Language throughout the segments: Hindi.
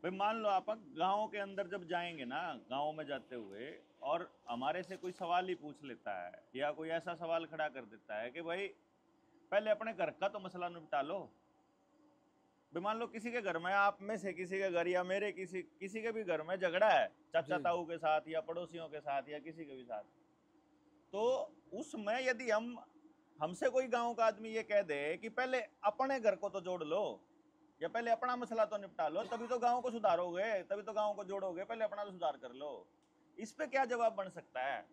भाई मान लो आप गाँव के अंदर जब जाएंगे ना, गाँव में जाते हुए, और हमारे से कोई सवाल ही पूछ लेता है या कोई ऐसा सवाल खड़ा कर देता है कि भाई पहले अपने घर का तो मसला निपटा लो। भाई मान लो किसी के घर में, आप में से किसी के घर या मेरे किसी के भी घर में झगड़ा है, चाचा जी ताऊ के साथ या पड़ोसियों के साथ या किसी के भी साथ, तो उसमें यदि हमसे कोई गांव का आदमी ये कह दे कि पहले अपने घर को तो जोड़ लो या पहले अपना मसला तो निपटा लो, तभी तो गांव को सुधारोगे, तभी तो गांव को जोड़ोगे, पहले अपना तो सुधार कर लो। इस पे क्या जवाब बन सकता है?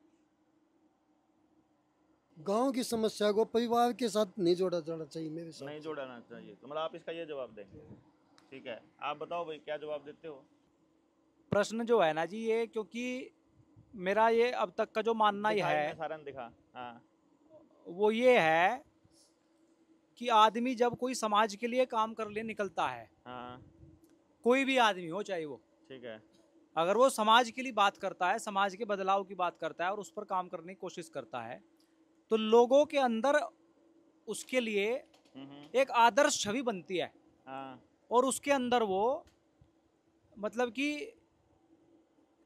गांव की समस्या को परिवार के साथ नहीं जोड़ा जाना चाहिए मेरे हिसाब नहीं से। जोड़ना चाहिए, तो मतलब आप इसका ये जवाब दें। ठीक है, आप बताओ भाई क्या जवाब देते हो? प्रश्न जो है ना जी, ये क्योंकि मेरा ये अब तक का जो मानना ही दिखा है इन्हें सारन दिखा। हाँ। वो ये है कि आदमी जब कोई समाज के लिए काम कर ले निकलता है, हाँ। कोई भी आदमी हो चाहे वो, ठीक है। अगर वो समाज के लिए बात करता है, समाज के बदलाव की बात करता है और उस पर काम करने की कोशिश करता है, तो लोगों के अंदर उसके लिए एक आदर्श छवि बनती है। हाँ। और उसके अंदर वो मतलब कि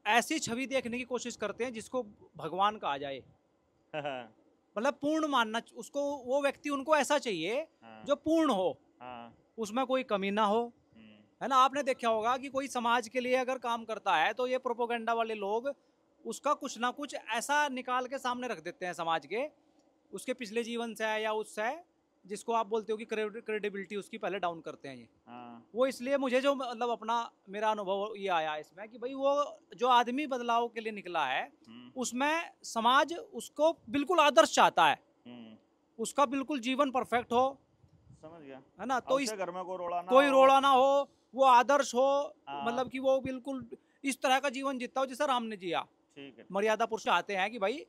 ऐसी छवि देखने की कोशिश करते हैं जिसको भगवान कहा जाए, मतलब पूर्ण मानना उसको, वो व्यक्ति उनको ऐसा चाहिए हाँ। जो पूर्ण हो, हाँ। उसमें कोई कमी ना हो, है ना। आपने देखा होगा कि कोई समाज के लिए अगर काम करता है तो ये प्रोपोगंडा वाले लोग उसका कुछ ना कुछ ऐसा निकाल के सामने रख देते हैं समाज के, उसके पिछले जीवन से है या उससे है, जिसको आप बोलते हो कि क्रेडिबिलिटी उसकी पहले डाउन करते हैं ये। हाँ। वो इसलिए मुझे जो मतलब अपना मेरा अनुभव ये आया इसमें कि भाई वो जो आदमी बदलाव के लिए निकला है उसमें समाज उसको बिल्कुल आदर्श चाहता है, उसका बिल्कुल जीवन परफेक्ट हो, समझ गया, है ना। तो इस घर में कोई रोड़ा ना हो, वो आदर्श हो, हाँ। मतलब कि वो बिल्कुल इस तरह का जीवन जीता हो जैसा राम ने जिया। ठीक है। मर्यादा पुरुष चाहते हैं कि भाई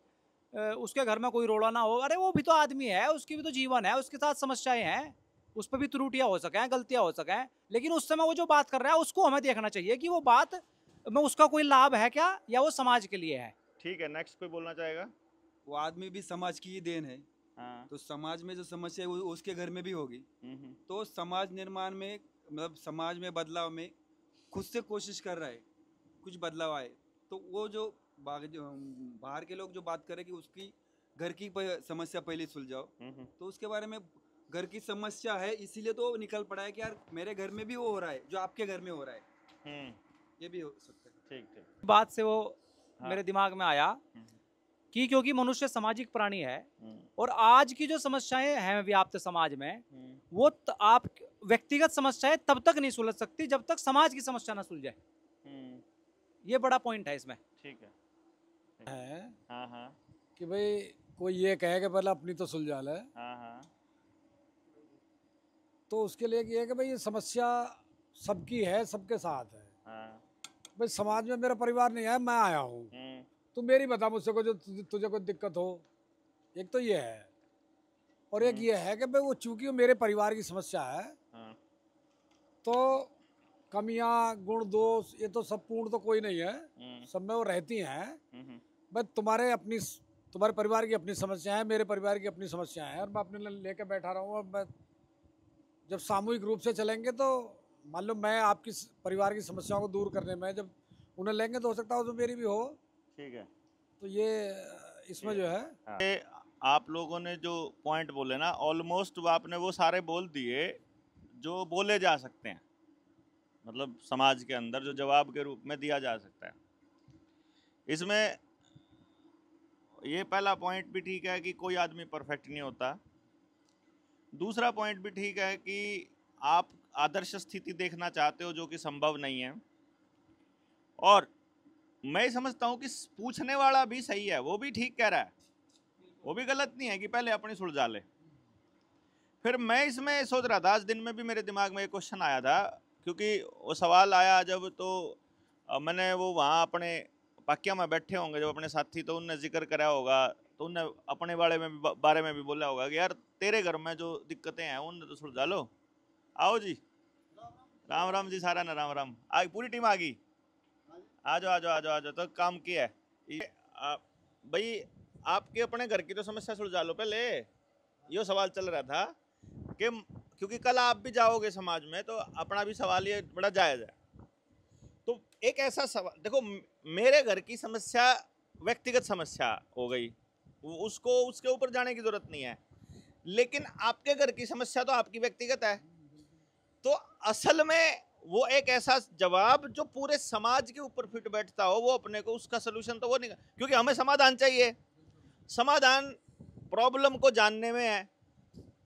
उसके घर में कोई रोड़ा ना हो, अरे वो भी तो आदमी है, उसकी भी तो जीवन है, उसके साथ समस्याएं हैं, उस पर भी त्रुटियां हो सकें, गलतियां हो सकें, लेकिन उस समय वो जो बात कर रहा है उसको हमें देखना चाहिए कि वो बात में उसका कोई लाभ है क्या या वो समाज के लिए है। ठीक है, नेक्स्ट कोई बोलना चाहेगा? वो आदमी भी समाज की ही देन है। हाँ। तो समाज में जो समस्या है वो उसके घर में भी होगी। तो समाज निर्माण में, मतलब समाज में बदलाव में खुद से कोशिश कर रहा है कुछ बदलाव आए, तो वो जो बाहर के लोग जो बात करें कि उसकी घर की समस्या पहले सुलझाओ, तो उसके बारे में घर की समस्या है इसीलिए तो निकल पड़ा है कि यार मेरे घर में भी वो हो रहा है जो आपके घर में हो रहा है। ये भी हो सकता है। ठीक ठीक। बात से वो मेरे दिमाग में आया कि क्योंकि मनुष्य सामाजिक प्राणी है और आज की जो समस्याएं हैं व्याप्त समाज में, वो आप व्यक्तिगत समस्याएं तब तक नहीं सुलझ सकती जब तक समाज की समस्या ना सुलझे। ये बड़ा पॉइंट है इसमें। ठीक है। है हाँ हाँ। कि भाई कोई ये कहे कि पहले अपनी तो सुलझा ले, हाँ हाँ। तो उसके लिए ये है कि भाई ये समस्या सबकी है, सबके साथ है। हाँ। भाई समाज में मेरा परिवार नहीं है, मैं आया हूँ, तू मेरी बता मुझसे को जो तुझे कोई दिक्कत हो। एक तो ये है, और एक ये है कि भाई वो चूंकि वो मेरे परिवार की समस्या है, तो कमियां गुण दोष ये तो सब पूर्ण तो कोई नहीं है, सब में वो रहती हैं। भाई तुम्हारे परिवार की अपनी समस्या है, मेरे परिवार की अपनी समस्या है, और मैं अपने लेके बैठा रहा हूँ। और मैं जब सामूहिक रूप से चलेंगे तो मान लो मैं आपकी परिवार की समस्याओं को दूर करने में जब उन्हें लेंगे तो हो सकता है तो मेरी भी हो। ठीक है। तो ये इसमें जो है आप लोगों ने जो पॉइंट बोले ना, ऑलमोस्ट आपने वो सारे बोल दिए जो बोले जा सकते हैं, मतलब समाज के अंदर जो जवाब के रूप में दिया जा सकता है। इसमें ये पहला पॉइंट भी ठीक है कि कोई आदमी परफेक्ट नहीं होता। दूसरा पॉइंट भी ठीक है कि आप आदर्श स्थिति देखना चाहते हो जो कि संभव नहीं है। और मैं समझता हूँ कि पूछने वाला भी सही है, वो भी ठीक कह रहा है, वो भी गलत नहीं है कि पहले अपनी सुलझा ले। फिर मैं इसमें सोच रहा था, आज दिन में भी मेरे दिमाग में एक क्वेश्चन आया था, क्योंकि वो सवाल आया जब, तो मैंने वो वहाँ अपने पाकिया में बैठे होंगे जब अपने साथी, तो उनने जिक्र करा होगा, तो उनने अपने बारे में भी बोला होगा कि यार तेरे घर में जो दिक्कतें हैं उनने तो सुलझा लो। आओ जी, राम राम जी, सारा ना राम राम। आज पूरी टीम आ गई, आ जाओ आ जाओ आ जाओ आ जाओ। तो काम किया है भाई, आपके अपने घर की तो समस्या सुलझा लो पहले। ये सवाल चल रहा था कि क्योंकि कल आप भी जाओगे समाज में, तो अपना भी सवाल ये बड़ा जायज़ है एक ऐसा सवाल देखो, मेरे घर की समस्या व्यक्तिगत समस्या हो गई, उसको उसके ऊपर जाने की जरूरत नहीं है, लेकिन आपके घर की समस्या तो आपकी व्यक्तिगत है। तो असल में वो एक ऐसा जवाब जो पूरे समाज के ऊपर फिट बैठता हो, वो अपने को उसका सोल्यूशन तो वो नहीं, क्योंकि हमें समाधान चाहिए। समाधान प्रॉब्लम को जानने में है,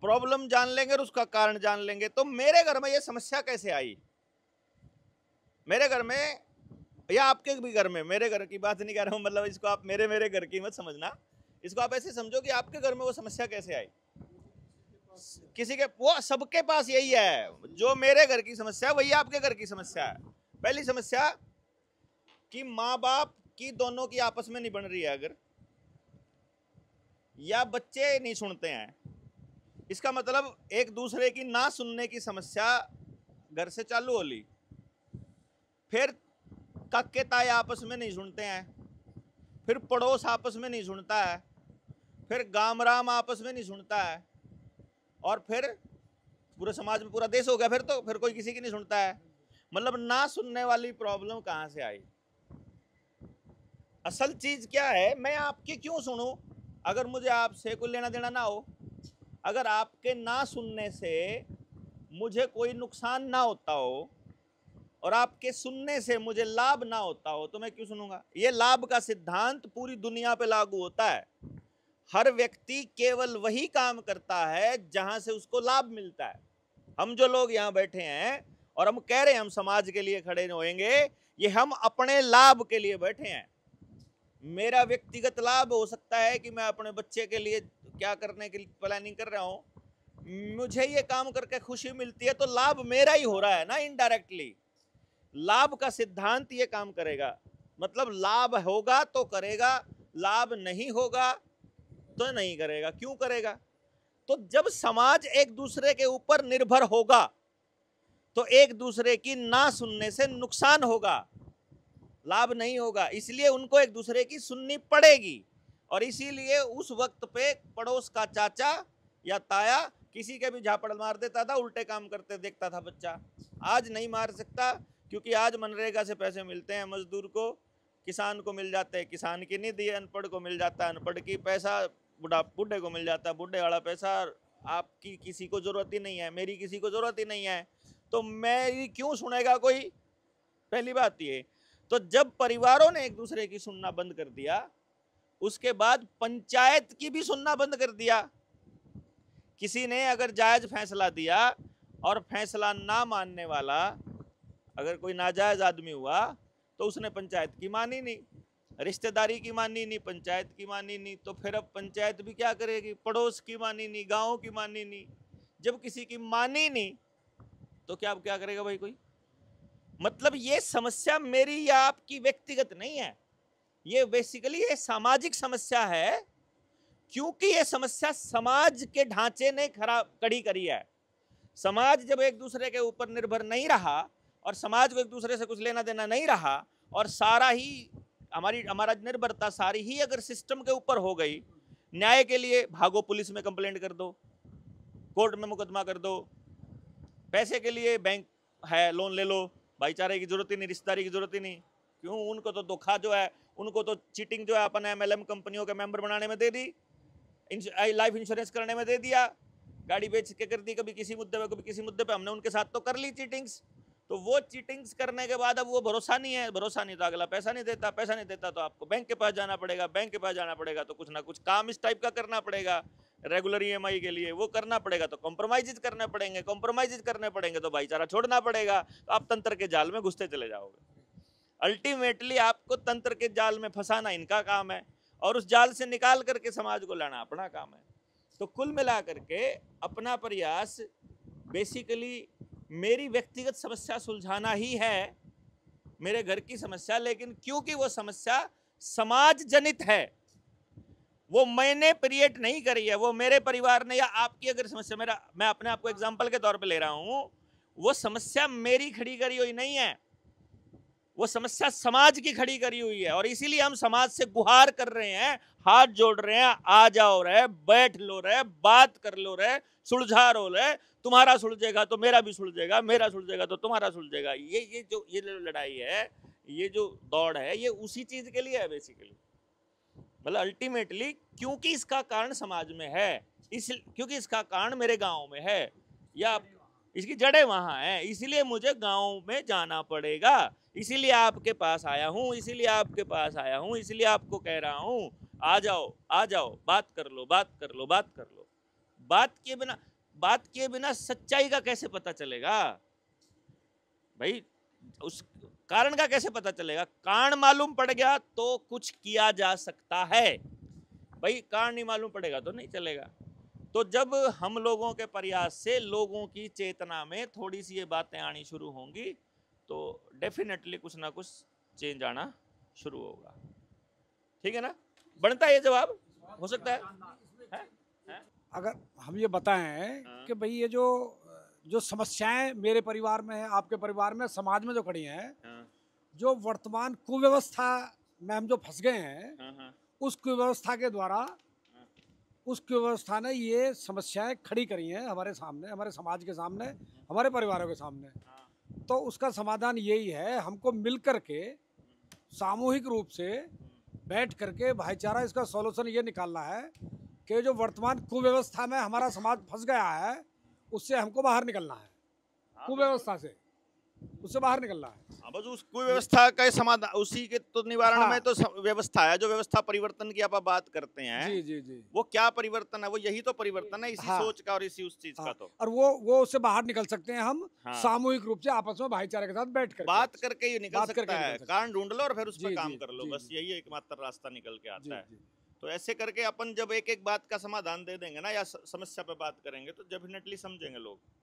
प्रॉब्लम जान लेंगे और उसका कारण जान लेंगे। तो मेरे घर में ये समस्या कैसे आई, मेरे घर में या आपके भी घर में, मेरे घर की बात नहीं कर रहा हूँ, मतलब इसको आप मेरे घर की मत समझना, इसको आप ऐसे समझो कि आपके घर में वो समस्या कैसे आई। किसी के, वो सबके पास यही है, जो मेरे घर की समस्या वही आपके घर की समस्या है। पहली समस्या कि माँ बाप की दोनों की आपस में नहीं बन रही है अगर, या बच्चे नहीं सुनते हैं, इसका मतलब एक दूसरे की ना सुनने की समस्या घर से चालू हो ली। फिर काके ताए आपस में नहीं सुनते हैं, फिर पड़ोस आपस में नहीं सुनता है, फिर गाम राम आपस में नहीं सुनता है, और फिर पूरे समाज में पूरा देश हो गया, फिर तो फिर कोई किसी की नहीं सुनता है। मतलब ना सुनने वाली प्रॉब्लम कहाँ से आई? असल चीज क्या है, मैं आपकी क्यों सुनूं अगर मुझे आपसे कोई लेना देना ना हो? अगर आपके ना सुनने से मुझे कोई नुकसान ना होता हो और आपके सुनने से मुझे लाभ ना होता हो, तो मैं क्यों सुनूंगा? ये लाभ का सिद्धांत पूरी दुनिया पे लागू होता है। हर व्यक्ति केवल वही काम करता है जहां से उसको लाभ मिलता है। हम जो लोग यहाँ बैठे हैं और हम कह रहे हैं हम समाज के लिए खड़े होएंगे, ये हम अपने लाभ के लिए बैठे हैं। मेरा व्यक्तिगत लाभ हो सकता है कि मैं अपने बच्चे के लिए क्या करने की प्लानिंग कर रहा हूं, मुझे ये काम करके खुशी मिलती है, तो लाभ मेरा ही हो रहा है ना इनडायरेक्टली। लाभ का सिद्धांत ये काम करेगा, मतलब लाभ होगा तो करेगा, लाभ नहीं होगा तो नहीं करेगा। क्यों करेगा? तो जब समाज एक दूसरे के ऊपर निर्भर होगा तो एक दूसरे की ना सुनने से नुकसान होगा, लाभ नहीं होगा। इसलिए उनको एक दूसरे की सुननी पड़ेगी, और इसीलिए उस वक्त पे पड़ोस का चाचा या ताया किसी के भी झापड़ मार देता था, उल्टे काम करते देखता था बच्चा। आज नहीं मार सकता, क्योंकि आज मनरेगा से पैसे मिलते हैं मजदूर को, किसान को मिल जाते हैं किसान की निधि, अनपढ़ को मिल जाता है अनपढ़ की पैसा, बूढ़े को मिल जाता है बूढ़े वाला पैसा। आपकी किसी को जरूरत ही नहीं है, मेरी किसी को जरूरत ही नहीं है, तो मेरी क्यों सुनेगा कोई? पहली बात ये। तो जब परिवारों ने एक दूसरे की सुनना बंद कर दिया, उसके बाद पंचायत की भी सुनना बंद कर दिया। किसी ने अगर जायज फैसला दिया और फैसला ना मानने वाला अगर कोई नाजायज आदमी हुआ, तो उसने पंचायत की मानी नहीं, रिश्तेदारी की मानी नहीं, पंचायत की मानी नहीं, तो फिर अब पंचायत भी क्या करेगी? पड़ोस की मानी नहीं, गांव की मानी नहीं। जब किसी की मानी नहीं तो क्या करेगा भाई कोई? मतलब ये समस्या मेरी या आपकी व्यक्तिगत नहीं है, ये बेसिकली ये सामाजिक समस्या है, क्योंकि ये समस्या समाज के ढांचे ने खड़ी करी है। समाज जब एक दूसरे के ऊपर निर्भर नहीं रहा और समाज को एक दूसरे से कुछ लेना देना नहीं रहा, और सारा ही हमारा निर्भरता सारी ही अगर सिस्टम के ऊपर हो गई, न्याय के लिए भागो पुलिस में कंप्लेंट कर दो, कोर्ट में मुकदमा कर दो, पैसे के लिए बैंक है लोन ले लो, भाईचारे की जरूरत ही नहीं, रिश्तेदारी की जरूरत ही नहीं। क्यों? उनको तो धोखा जो है, उनको तो चीटिंग जो है अपन MLM कंपनियों के मेंबर बनाने में दे दी, लाइफ इंश्योरेंस करने में दे दिया, गाड़ी बेच के कर दी, कभी किसी मुद्दे पे कभी किसी मुद्दे पे, हमने उनके साथ तो कर ली चीटिंग्स। तो वो चीटिंग्स करने के बाद अब वो भरोसा नहीं है, भरोसा नहीं तो अगला पैसा नहीं देता, पैसा नहीं देता तो आपको बैंक के पास जाना पड़ेगा, बैंक के पास जाना पड़ेगा तो कुछ ना कुछ काम इस टाइप का करना पड़ेगा, रेगुलर EMI के लिए वो करना पड़ेगा, तो कॉम्प्रोमाइज करने पड़ेंगे, कॉम्प्रोमाइज करने पड़ेंगे तो भाईचारा छोड़ना पड़ेगा, तो आप तंत्र के जाल में घुसते चले जाओगे। अल्टीमेटली आपको तंत्र के जाल में फंसाना इनका काम है, और उस जाल से निकाल करके समाज को लाना अपना काम है। तो कुल मिला करके अपना प्रयास बेसिकली मेरी व्यक्तिगत समस्या सुलझाना ही है, मेरे घर की समस्या, लेकिन क्योंकि वो समस्या समाज जनित है, वो मैंने क्रिएट नहीं करी है, वो मेरे परिवार ने, या आपकी अगर समस्या, मैं अपने आप को एग्जांपल के तौर पे ले रहा हूं, वो समस्या मेरी खड़ी करी हुई नहीं है, वो समस्या समाज की खड़ी करी हुई है। और इसीलिए हम समाज से गुहार कर रहे हैं, हाथ जोड़ रहे हैं, आ जाओ रे, बैठ लो रे, बात कर लो रे, सुलझा रो रे, तुम्हारा सुलझेगा तो मेरा भी सुलझेगा, मेरा सुलझेगा तो तुम्हारा सुलझेगा। ये जो लड़ाई है, ये जो दौड़ है ये उसी चीज के लिए है बेसिकली। मतलब अल्टीमेटली क्योंकि इसका कारण समाज में है, इस क्योंकि इसका कारण मेरे गांव में है या इसकी जड़ें वहां हैं, इसीलिए मुझे गांव में जाना पड़ेगा, इसीलिए आपके पास आया हूं, इसीलिए आपके पास आया हूं, इसीलिए आपको कह रहा हूं आ जाओ, बात कर लो, बात कर लो, बात कर लो। बात किए बिना सच्चाई का कैसे पता चलेगा भाई? उस कारण का कैसे पता चलेगा? कारण मालूम पड़ गया तो कुछ किया जा सकता है भाई, कारण नहीं मालूम पड़ेगा तो नहीं चलेगा। तो जब हम लोगों के प्रयास से लोगों की चेतना में थोड़ी सी ये बातें आनी शुरू होंगी तो डेफिनेटली कुछ ना कुछ चेंज आना शुरू होगा। ठीक है ना? बनता है ये जवाब? हो सकता है? अगर हम ये बताएं कि भाई ये जो समस्याएं मेरे परिवार में है, आपके परिवार में, समाज में जो खड़ी हैं, जो वर्तमान कुव्यवस्था में हम जो फंस गए हैं, उस कुव्यवस्था के द्वारा उस कुव्यवस्था ने ये समस्याएं खड़ी करी हैं हमारे सामने, हमारे समाज के सामने, हमारे परिवारों के सामने। तो उसका समाधान यही है, हमको मिल करके सामूहिक रूप से बैठ करके भाईचारा इसका सॉल्यूशन ये निकालना है कि जो वर्तमान कुव्यवस्था में हमारा समाज फंस गया है उससे हमको बाहर निकलना है, कुव्यवस्था से उससे बाहर निकलना है। बस उस कुव्यवस्था का समाधान, उसी के तो निवारण में तो व्यवस्था है। जो व्यवस्था परिवर्तन की आप बात करते हैं, जी जी जी, वो क्या परिवर्तन है? वो यही तो परिवर्तन है, इसी सोच का और इसी उस चीज का। तो और वो उससे बाहर निकल सकते हैं हम सामूहिक रूप से आपस में भाईचारे के साथ बैठ कर बात करके ही निकल सकता है। कारण ढूंढ लो और फिर उस पर काम कर लो, बस यही एकमात्र रास्ता निकल के आता है। तो ऐसे करके अपन जब एक एक बात का समाधान दे देंगे ना या समस्या पे बात करेंगे तो डेफिनेटली समझेंगे लोग।